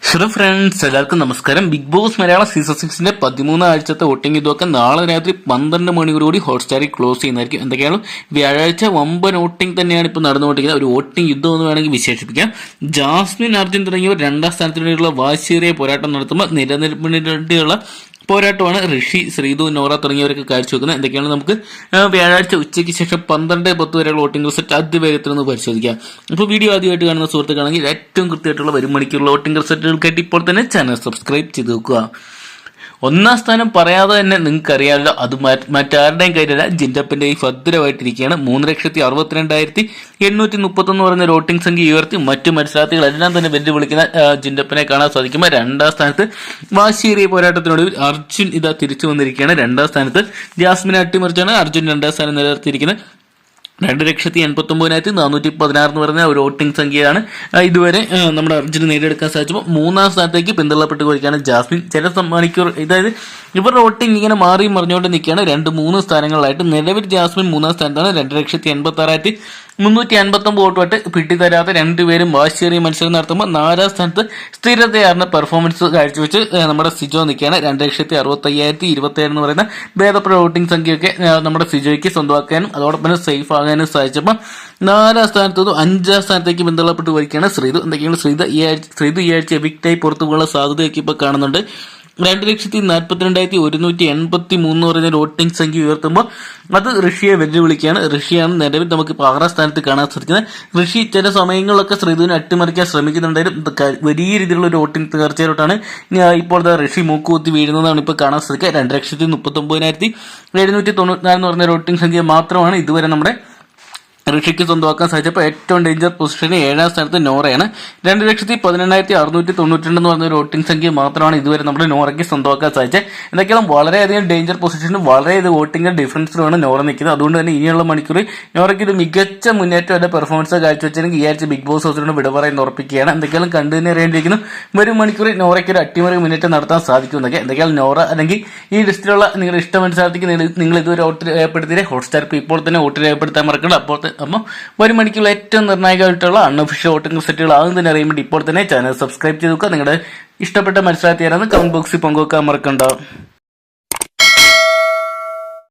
Hello friends, എല്ലാവർക്കും നമസ്കാരം. Big boss Malayalam season 6 13 ആഴ്ചത്തെ വോട്ടിംഗ് ഇതൊക്കെ നാളെ രാത്രി 12 മണിയോടുകൂടി ഹോട്ട്സ്റ്റാറിൽ ക്ലോസ് ചെയ്യുന്നതായിരിക്കും. എന്തൊക്കെയാണ് വ്യാഴാഴ്ച വമ്പൻ വോട്ടിംഗ് തന്നെയാണ് ഇപ്പോൾ നടന്നുകൊണ്ടിരിക്കുന്നത്. ഒരു വോട്ടിംഗ് യുദ്ധം എന്ന് വേണമെങ്കിൽ വിശേഷിപ്പിക്കാം. ജാസ്മിൻ, അർജുൻ തുടങ്ങിയവർ രണ്ടാം സ്ഥാനത്തിന് വേണ്ടിയുള്ള വാശിയേറിയ പോരാട്ടം നടത്തുമ്പോൾ നിലനിൽപ്പിന് വേണ്ടിയുള്ള പോരാട്ടമാണ് ഋഷി, ശ്രീതു, നോറ തുടങ്ങിയവരൊക്കെ കാഴ്ചവെക്കുന്നത്. എന്തൊക്കെയാണ് നമുക്ക് വ്യാഴാഴ്ച ഉച്ചയ്ക്ക് ശേഷം 12-10 വരെയുള്ള വോട്ടിംഗ് റിസൾട്ട് അതിവേഗത്തിൽ ഒന്ന് പരിശോധിക്കാം. അപ്പോൾ വീഡിയോ ആദ്യമായിട്ട് കാണുന്ന സുഹൃത്തുക്കളാണെങ്കിൽ ഏറ്റവും കൃത്യമായിട്ടുള്ള വരും മണിക്കുള്ള വോട്ടിംഗ് റിസൾട്ടുകൾക്കായിട്ട് ഇപ്പോൾ തന്നെ ചാനൽ സബ്സ്ക്രൈബ് ചെയ്ത് വെക്കുക. ഒന്നാം സ്ഥാനം പറയാതെ തന്നെ നിങ്ങൾക്ക് അറിയാമല്ലോ, അത് മറ്റാരുടെയും കയ്യിലല്ല, ജിൻഡപ്പിന്റെ ഈ ഭദ്രമായിട്ടിരിക്കുകയാണ്. 3,60,831 പറയുന്ന വോട്ടിംഗ് സംഖ്യ ഉയർത്തി മറ്റു മത്സരാർത്ഥികളെല്ലാം തന്നെ വെല്ലുവിളിക്കുന്ന ജിൻഡപ്പിനെ കാണാൻ സാധിക്കുമ്പോൾ രണ്ടാം സ്ഥാനത്ത് വാശിയേറിയ പോരാട്ടത്തിനൊടുവിൽ അർജുൻ ഇതാ തിരിച്ചു വന്നിരിക്കുകയാണ്. രണ്ടാം സ്ഥാനത്ത് ജാസ്മിനെ അട്ടിമറിച്ചാണ് അർജുൻ രണ്ടാം സ്ഥാനം നിലനിർത്തിയിരിക്കുന്നത്. 2,89,416 എന്ന് പറഞ്ഞ ഒരു വോട്ടിംഗ് സംഖ്യയാണ് ഇതുവരെ നമ്മുടെ അർജുന് നേടിയെടുക്കാൻ സാധിച്ചപ്പോൾ മൂന്നാം സ്ഥാനത്തേക്ക് പിന്തള്ളപ്പെട്ട് പോയിരിക്കുകയാണ് ജാസ്മിൻ. ചില മണിക്കൂർ അതായത് ഇവരുടെ വോട്ടിംഗ് ഇങ്ങനെ മാറി മറിഞ്ഞുകൊണ്ട് നിൽക്കുകയാണ് 2-3 സ്ഥാനങ്ങളിലായിട്ട്. നിലവിൽ ജാസ്മിൻ 3-ാം സ്ഥാനത്താണ്. 2,86,359 വോട്ടുമായിട്ട് പിടിതരാതെ രണ്ടുപേരും വാശിയേറിയ മത്സരം നടത്തുമ്പോൾ 4-ാം സ്ഥാനത്ത് സ്ഥിരതയാർന്ന പെർഫോമൻസ് കാഴ്ചവെച്ച് നമ്മുടെ സിജോ നിൽക്കുകയാണ്. 2,65,027 എന്ന് പറയുന്ന ഭേദപ്പെട്ട വോട്ടിംഗ് സംഖ്യയൊക്കെ നമ്മുടെ സിജോയ്ക്ക് സ്വന്തമാക്കാനും അതോടൊപ്പം തന്നെ സേഫ് ആകാനും സാധിച്ചപ്പോൾ 4-ാം സ്ഥാനത്ത് 5-ാം സ്ഥാനത്തേക്ക് പിന്തള്ളപ്പെട്ട് പോയിരിക്കുകയാണ് ശ്രീതു. എന്തൊക്കെയാണ് ശ്രീതു ഈ ആഴ്ച എവിക്റ്റായി പുറത്തു പോകാനുള്ള സാധ്യതയൊക്കെ ഇപ്പോൾ കാണുന്നുണ്ട്. 2,42,183 പറയുന്ന വോട്ടിംഗ് സംഖ്യ ഉയർത്തുമ്പോൾ അത് ഋഷിയെ വെല്ലുവിളിക്കുകയാണ്. ഋഷിയാണ് നിലവിൽ നമുക്ക് 6-ാം സ്ഥാനത്ത് കാണാൻ സാധിക്കുന്നത്. ഋഷി ചില സമയങ്ങളിലൊക്കെ ശ്രീധുവിനെ അട്ടിമറിക്കാൻ ശ്രമിക്കുന്നുണ്ടെങ്കിലും വലിയ രീതിയിലുള്ള ഒരു വോട്ടിംഗ് തീർച്ചയായിട്ടാണ് ഇപ്പോൾ ഋഷി മൂക്കുകുത്തി വീഴുന്നതാണ് ഇപ്പോൾ കാണാൻ സാധിക്കുക. 2,39,794 എന്ന് പറഞ്ഞ വോട്ടിംഗ് സംഖ്യ മാത്രമാണ് ഇതുവരെ നമ്മുടെ ഋഷിക്ക് സ്വന്തമാക്കാൻ സാധിച്ചപ്പോൾ ഏറ്റവും ഡേഞ്ചർ പൊസിഷന് 7-ാം സ്ഥാനത്ത് നോറയാണ്. 2,18,692 എന്ന് പറഞ്ഞ ഒരു വോട്ടിംഗ് സംഖ്യ മാത്രമാണ് ഇതുവരെ നമ്മുടെ നോറയ്ക്ക് സ്വന്തമാക്കാൻ സാധിച്ചത്. എന്തൊക്കെയാണ് വളരെയധികം ഡേഞ്ചർ പൊസിഷനും വളരെയധികം വോട്ടിംഗ് ഡിഫറൻസിലുമാണ് നോറ നിൽക്കുന്നത്. അതുകൊണ്ട് തന്നെ ഇനിയുള്ള മണിക്കൂറിൽ നോറയ്ക്ക് ഒരു മികച്ച മുന്നേറ്റം അല്ലെ പെർഫോമൻസ് കാഴ്ചവെച്ചെങ്കിൽ ഈ ആഴ്ച ബിഗ് ബോസ് ഹൗസിനോട് വിട പറയുന്ന ഉറപ്പിക്കുകയാണ്. എന്തൊക്കെയാണ് കണ്ടു തന്നെ അറിയേണ്ടിയിരിക്കുന്നു. വരും മണിക്കൂറിൽ നോറയ്ക്ക് ഒരു അട്ടിമറി മുന്നേറ്റം നടത്താൻ സാധിക്കുമെന്നൊക്കെ. എന്തൊക്കെയാണ് നോറ അല്ലെങ്കിൽ ഈ ലിസ്റ്റിലുള്ള നിങ്ങളുടെ ഇഷ്ട മത്സരാർത്ഥിക്ക് നിങ്ങൾ ഇതുവരെ വോട്ട് രേഖപ്പെടുത്തിയ ഹോട്ട്സ്റ്റാർ ഇപ്പോൾ തന്നെ വോട്ട് രേഖപ്പെടുത്താൻ മറക്കണ്ട. അപ്പോൾ വരും മണിക്കുള്ള ഏറ്റവും നിർണായകമായിട്ടുള്ള അൺഒഫീഷ്യൽ വോട്ടിംഗ് റിസൾട്ടുകൾ ആദ്യം തന്നെ അറിയുമ്പോൾ ഇപ്പോൾ തന്നെ ചാനൽ സബ്സ്ക്രൈബ് ചെയ്ത് വെക്കുക. നിങ്ങളുടെ ഇഷ്ടപ്പെട്ട മത്സരാർത്ഥി ആരാണെന്ന് കമന്റ് ബോക്സിൽ പങ്കുവെക്കാൻ മറക്കണ്ട.